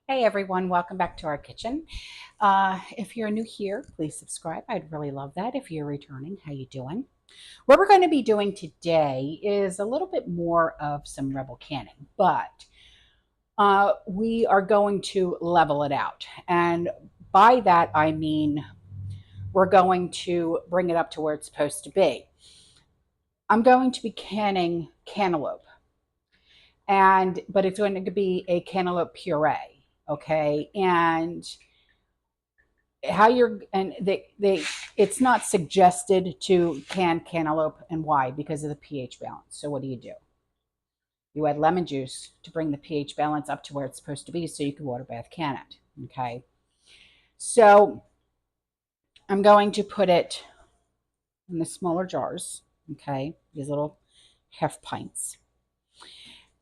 Hey everyone, welcome back to our kitchen. If you're new here, please subscribe. I'd really love that. If you're returning, how you doing? What we're going to be doing today is a little bit more of some rebel canning, but we are going to level it out. And by that, I mean we're going to bring it up to where it's supposed to be. I'm going to be canning cantaloupe, but it's going to be a cantaloupe puree, okay? And how you're and they it's not suggested to can cantaloupe, and why? Because of the pH balance. So what do? You add lemon juice to bring the pH balance up to where it's supposed to be so you can water bath can it. Okay, so I'm going to put it in the smaller jars, okay, these little half pints.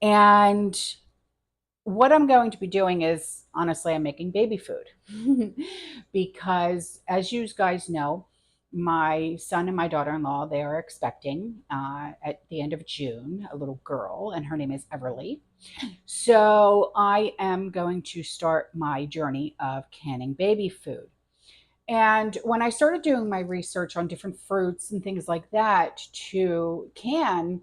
And what I'm going to be doing is, honestly, I'm making baby food because, as you guys know, my son and my daughter-in-law, they are expecting at the end of June a little girl, and her name is Everly. So I am going to start my journey of canning baby food. And when I started doing my research on different fruits and things like that to can,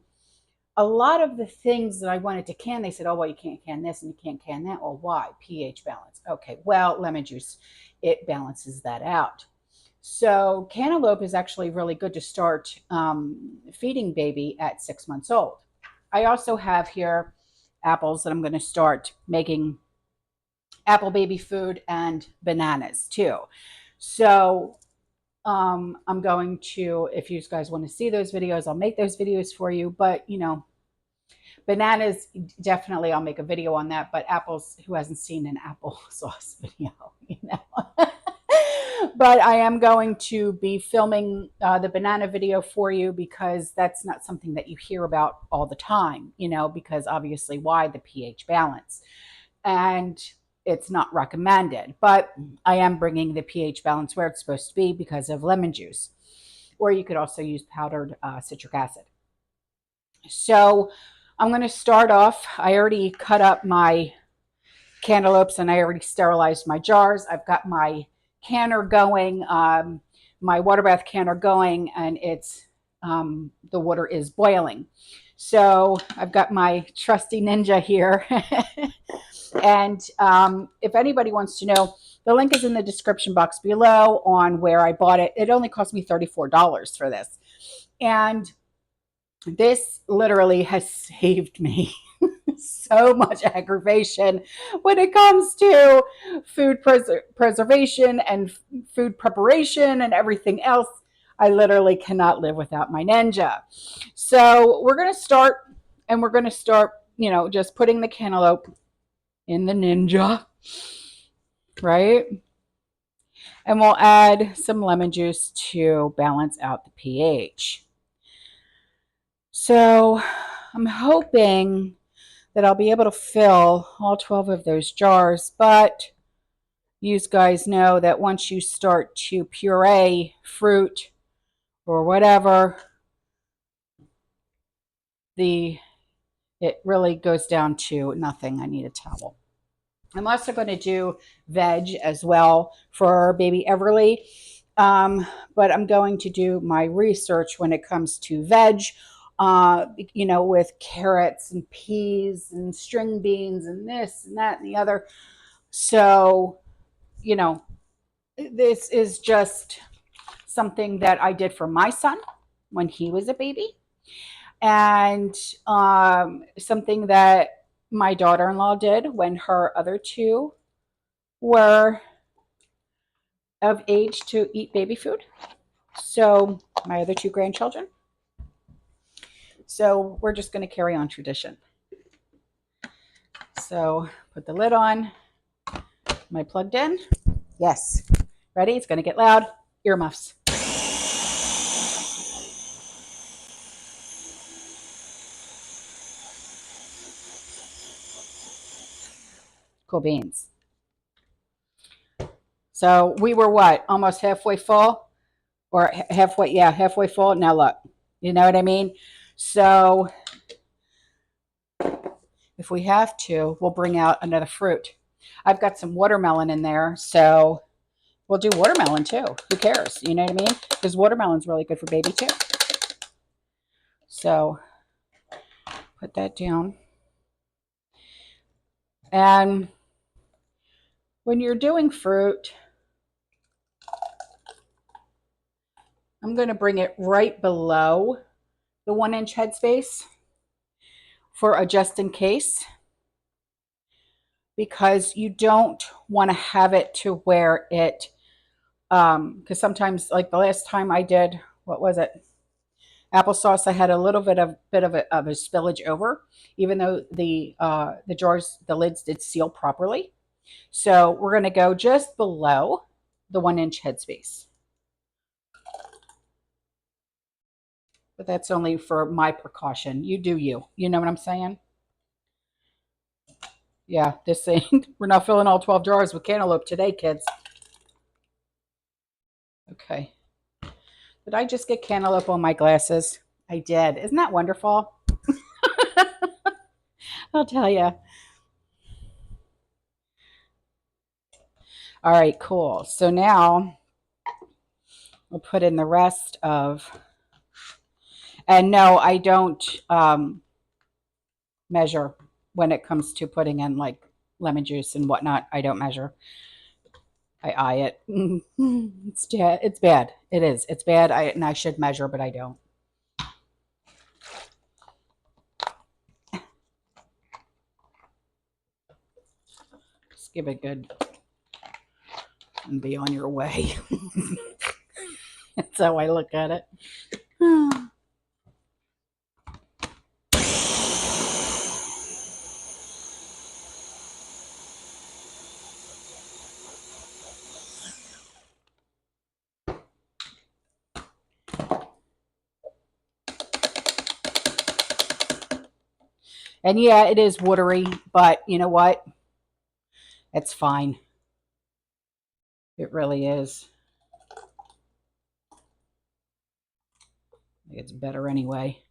a lot of the things that I wanted to can, they said, oh, well, you can't can this and you can't can that. Well, why? pH balance. Okay, well, lemon juice, it balances that out. So cantaloupe is actually really good to start feeding baby at 6 months old. I also have here apples that I'm going to start making apple baby food, and bananas too. So I'm going to, if you guys want to see those videos, I'll make those videos for you. But, bananas, definitely I'll make a video on that. But apples, who hasn't seen an applesauce video, But I am going to be filming the banana video for you because that's not something that you hear about all the time, because obviously why? The pH balance. And it's not recommended, but I am bringing the pH balance where it's supposed to be because of lemon juice. Or you could also use powdered citric acid. So I'm going to start off. I already cut up my cantaloupes and I already sterilized my jars. I've got my canner going, my water bath canner going, and the water is boiling. So I've got my trusty Ninja here. And if anybody wants to know, the link is in the description box below on where I bought it. It only cost me $34 for this. And this literally has saved me so much aggravation when it comes to food preservation and food preparation and everything else. I literally cannot live without my Ninja. So we're going to start, just putting the cantaloupe in the Ninja, right? And we'll add some lemon juice to balance out the pH. So I'm hoping that I'll be able to fill all 12 of those jars, but you guys know that once you start to puree fruit or whatever, it really goes down to nothing. I need a towel. I'm also going to do veg as well for baby Everly. But I'm going to do my research when it comes to veg, with carrots and peas and string beans and this and that and the other. So, this is just something that I did for my son when he was a baby, and something that my daughter-in-law did when her other two were of age to eat baby food. So my other two grandchildren. So we're just going to carry on tradition. So put the lid on. Am I plugged in? Yes. Ready? It's going to get loud. Earmuffs. Cool beans. So we were what? Almost halfway full? Or halfway? Yeah, halfway full. Now look. You know what I mean? So if we have to, we'll bring out another fruit. I've got some watermelon in there, so we'll do watermelon too. Who cares? You know what I mean? Because watermelon's really good for baby too. So put that down. And when you're doing fruit, I'm going to bring it right below the 1-inch headspace for a just in case, because you don't want to have it to where it, because sometimes, like the last time I did, what was it? Applesauce, I had a little bit of a spillage over, even though the jars, the lids did seal properly. So we're going to go just below the 1-inch headspace. But that's only for my precaution. You do you. You know what I'm saying? Yeah, this thing, we're not filling all 12 jars with cantaloupe today, kids. Okay. Did I just get cantaloupe on my glasses? I did. Isn't that wonderful? I'll tell you. All right, cool. So now we'll put in the rest of, and no, I don't measure when it comes to putting in like lemon juice and whatnot. I don't measure. I eye it. It's bad. It is. It's bad. And I should measure, but I don't. Just give it good and be on your way. That's how I look at it. And yeah, it is watery, but you know what? It's fine. It really is. It's better anyway.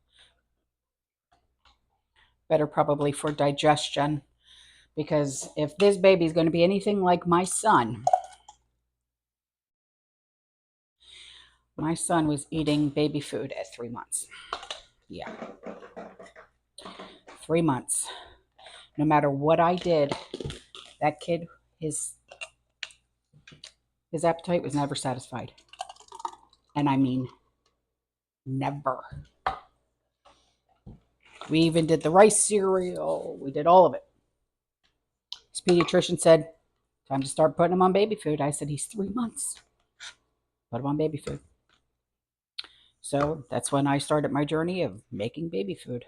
Better probably for digestion, because if this baby's going to be anything like my son was eating baby food at 3 months. Yeah. 3 months. No matter what I did, that kid, his appetite was never satisfied. And I mean, never. We even did the rice cereal. We did all of it. His pediatrician said, time to start putting him on baby food. I said, he's 3 months. Put him on baby food. So that's when I started my journey of making baby food.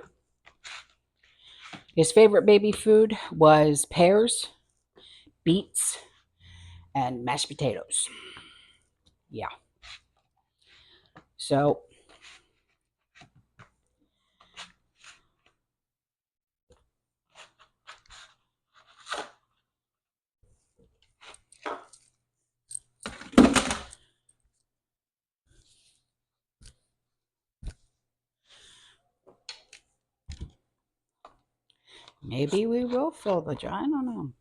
His favorite baby food was pears, beets, and mashed potatoes. Yeah. So maybe we will fill the jar. I don't know.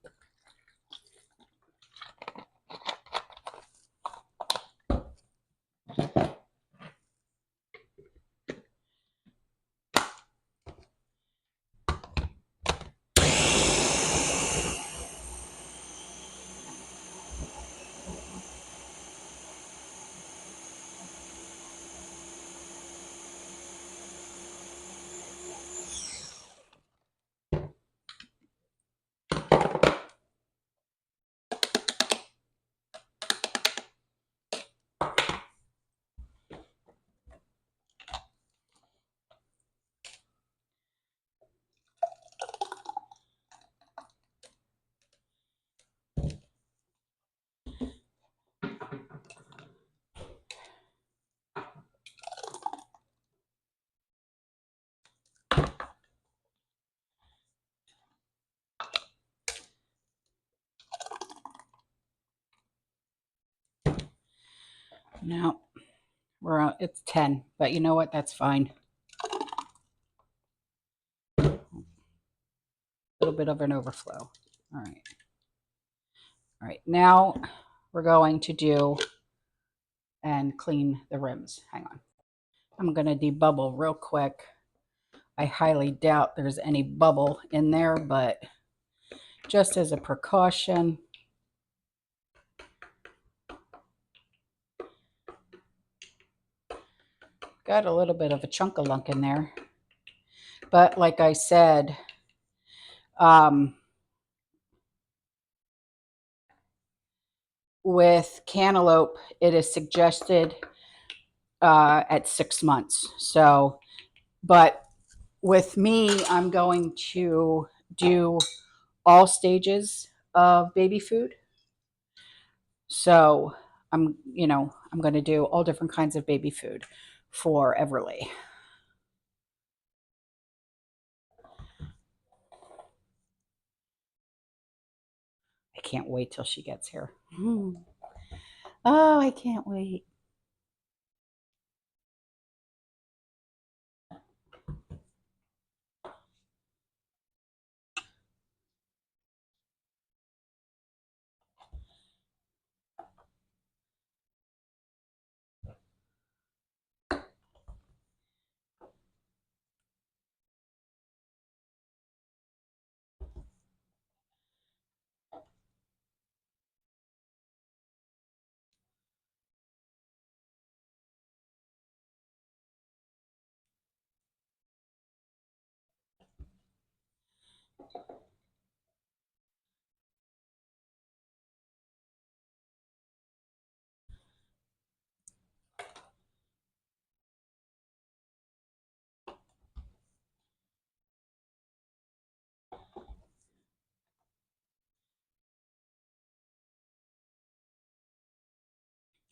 No, it's 10, but you know what? That's fine. A little bit of an overflow. All right. All right, now we're going to do and clean the rims. Hang on. I'm going to debubble real quick. I highly doubt there's any bubble in there, but just as a precaution. Got a little bit of a chunk-a-lunk in there. But like I said, with Cantaloupe, it is suggested at 6 months. So, but with me, I'm going to do all stages of baby food. So I'm going to do all different kinds of baby food for Everly. I can't wait till she gets here. Oh, I can't wait.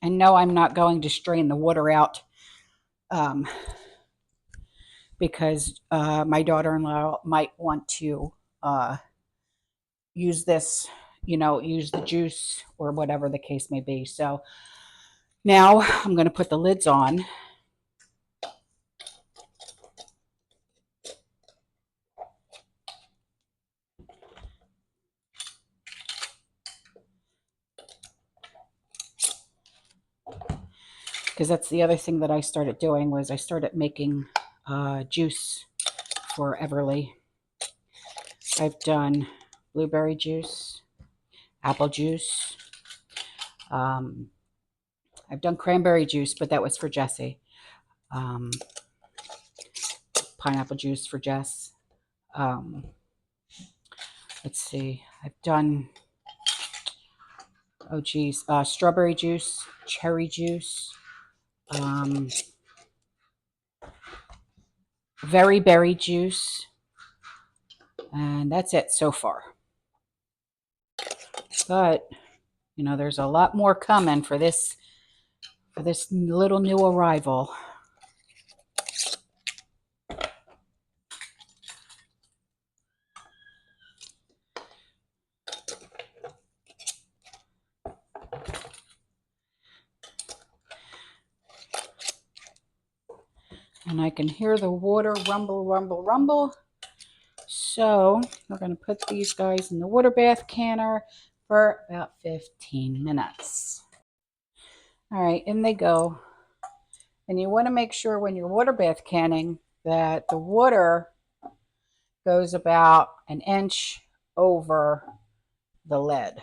And no, I'm not going to strain the water out because my daughter-in-law might want to use this, use the juice or whatever the case may be. So now I'm going to put the lids on. Because that's the other thing that I started doing was I started making juice for Everly. I've done blueberry juice, apple juice. I've done cranberry juice, but that was for Jessie. Pineapple juice for Jess. Let's see. I've done, strawberry juice, cherry juice, very berry juice, and that's it so far. But there's a lot more coming for this little new arrival. And I can hear the water rumble, rumble, rumble. So we're going to put these guys in the water bath canner for about 15 minutes. All right, in they go. And you want to make sure when you're water bath canning that the water goes about an inch over the lid.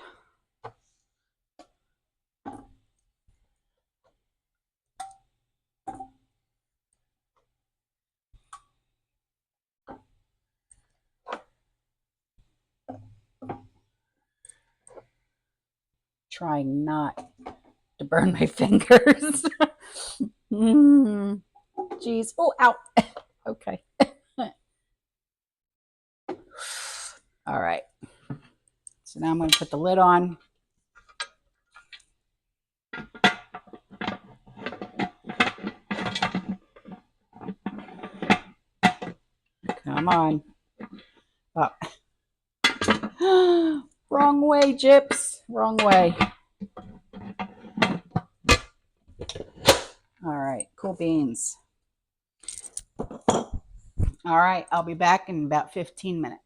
Trying not to burn my fingers. Geez. Oh, ow. Okay. All right. So now I'm going to put the lid on. Come on. Up. Wrong way, Gyps. Wrong way. All right. Cool beans. All right. I'll be back in about 15 minutes.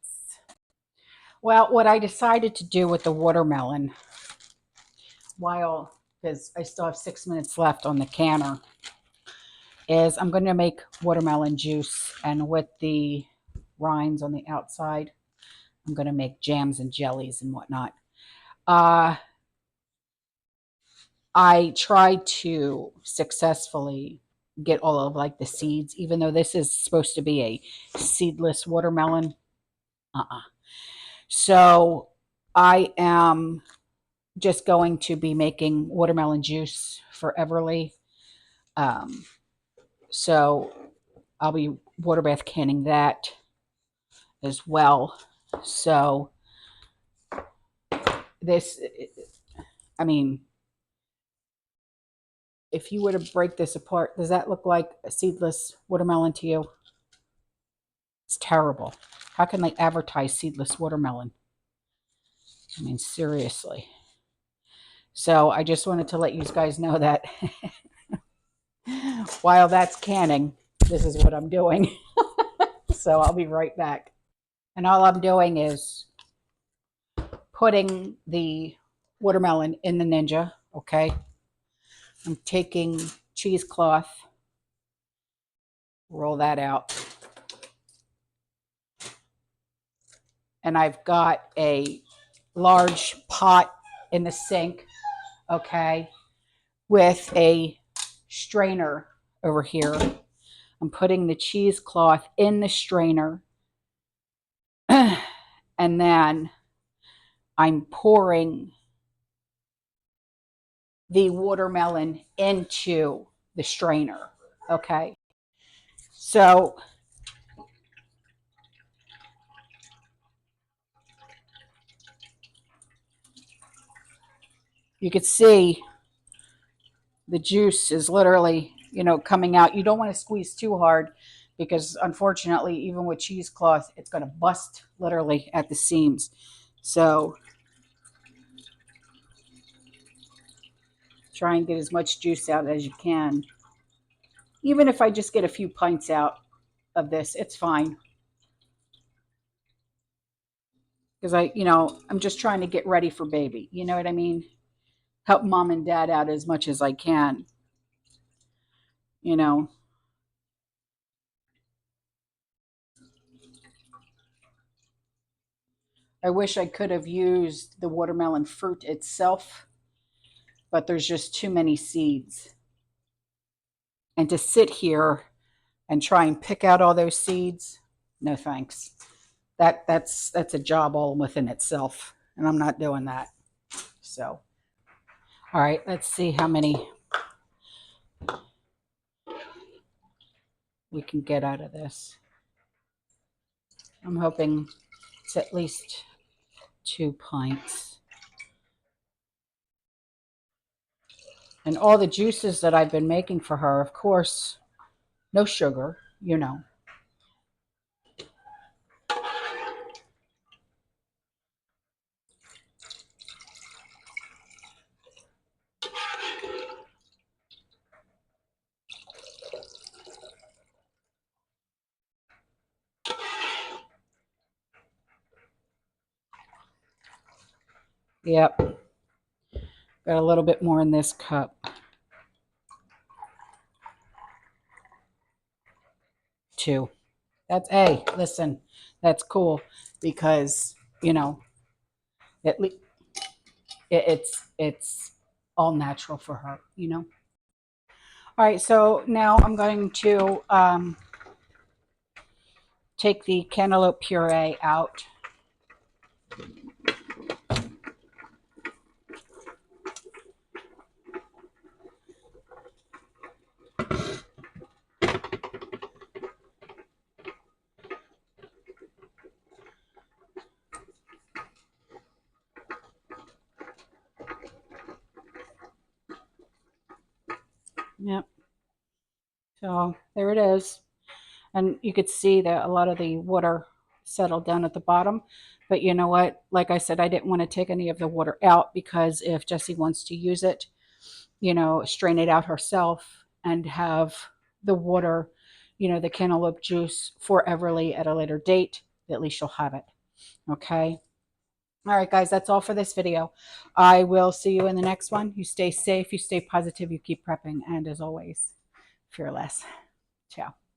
Well, what I decided to do with the watermelon while, because I still have 6 minutes left on the canner, is I'm going to make watermelon juice, and with the rinds on the outside, I'm going to make jams and jellies and whatnot. I tried to successfully get all of like the seeds, even though this is supposed to be a seedless watermelon. So I am just going to be making watermelon juice for Everly. So I'll be water bath canning that as well. So this, I mean, if you were to break this apart, does that look like a seedless watermelon to you? It's terrible. How can they advertise seedless watermelon? I mean, seriously. So I just wanted to let you guys know that while that's canning, this is what I'm doing. So I'll be right back. And all I'm doing is putting the watermelon in the Ninja, okay? I'm taking cheesecloth, roll that out. And I've got a large pot in the sink, okay, with a strainer over here. I'm putting the cheesecloth in the strainer, and then I'm pouring the watermelon into the strainer, okay? So you could see the juice is literally, coming out. You don't want to squeeze too hard because unfortunately, even with cheesecloth, it's going to bust literally at the seams. So try and get as much juice out as you can. Even if I just get a few pints out of this, it's fine. Because I'm just trying to get ready for baby. You know what I mean? Help mom and dad out as much as I can. I wish I could have used the watermelon fruit itself, but there's just too many seeds. And to sit here and try and pick out all those seeds, no thanks. That's a job all within itself, and I'm not doing that. So, all right, let's see how many we can get out of this. I'm hoping it's at least 2 pints. And all the juices that I've been making for her, of course, no sugar, Yep. Got a little bit more in this cup. 2. That's, hey, listen, that's cool because, at least it's all natural for her. All right, so now I'm going to take the cantaloupe puree out. Yep. So there it is. And you could see that a lot of the water settled down at the bottom. But you know what? Like I said, I didn't want to take any of the water out because if Jessie wants to use it, strain it out herself and have the water, the cantaloupe juice for Everly at a later date, at least she'll have it. Okay. All right, guys, that's all for this video. I will see you in the next one. You stay safe, you stay positive, you keep prepping, and as always, fearless. Ciao.